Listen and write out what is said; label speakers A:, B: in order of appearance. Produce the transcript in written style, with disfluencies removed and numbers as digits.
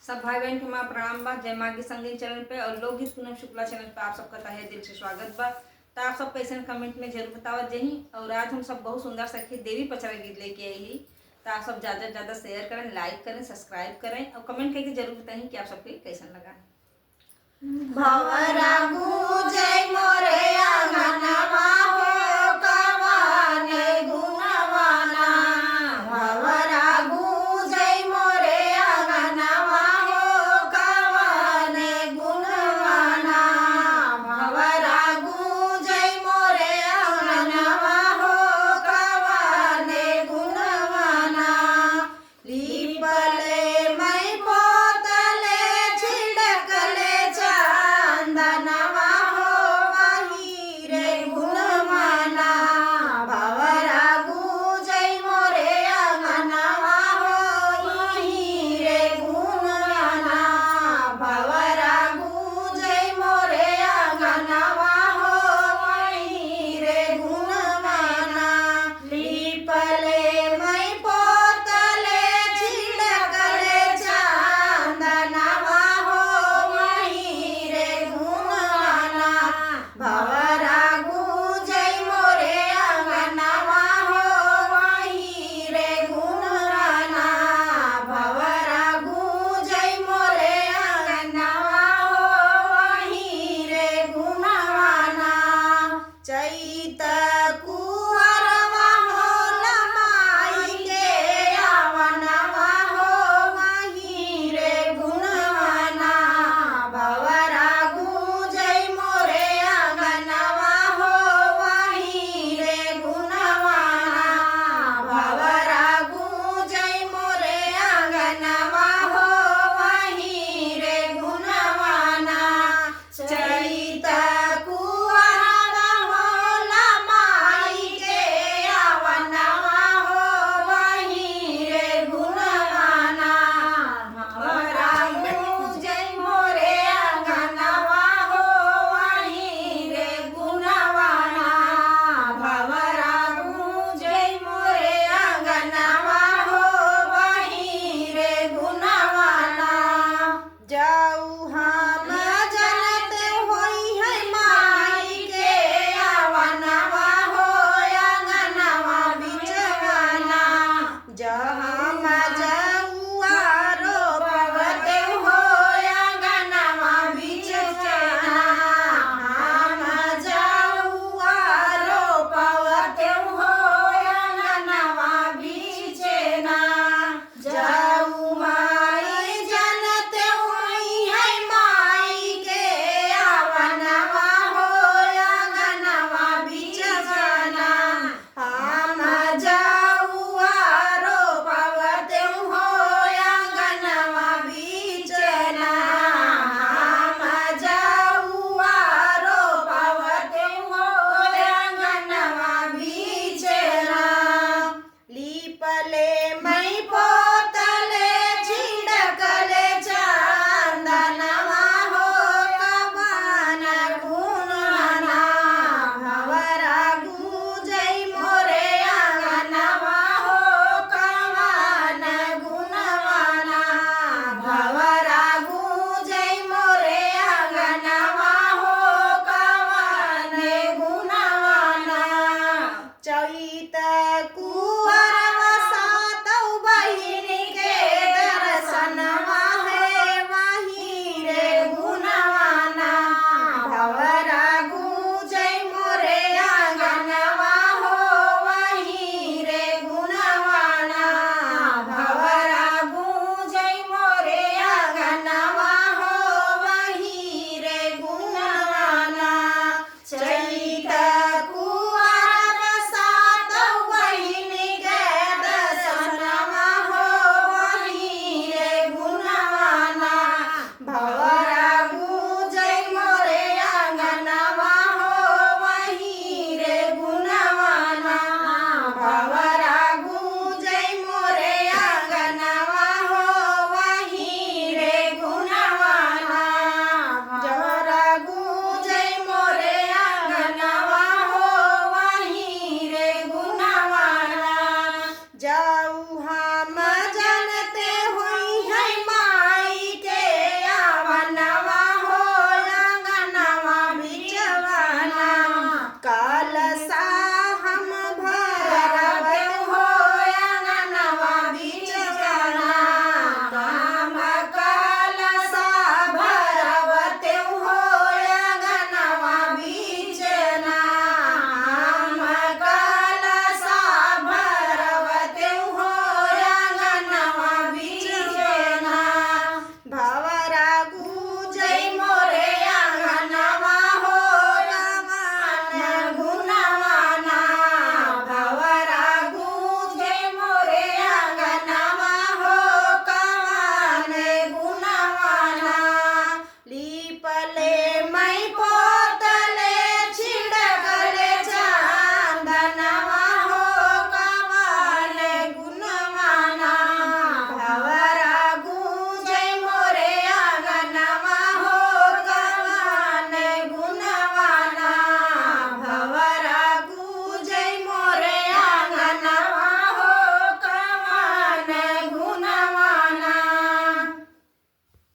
A: सब भाई बहन के माँ प्रणाम बा। जय माँ की संगीन चैनल पे और लोकगीत पूनम शुक्ला चैनल पे आप सबका तहे दिल से स्वागत बा। तो आप सब कैसे कमेंट में जरूर बतावा जही। और आज हम सब बहुत सुंदर सखी देवी पचरा गीत लेके आई ही। तो आप सब ज़्यादा से ज़्यादा शेयर करें, लाइक करें, सब्सक्राइब करें और कमेंट करके जरूर बताएं कि आप सबके कैसा लगा।
B: भंवरा गूंजय मोरया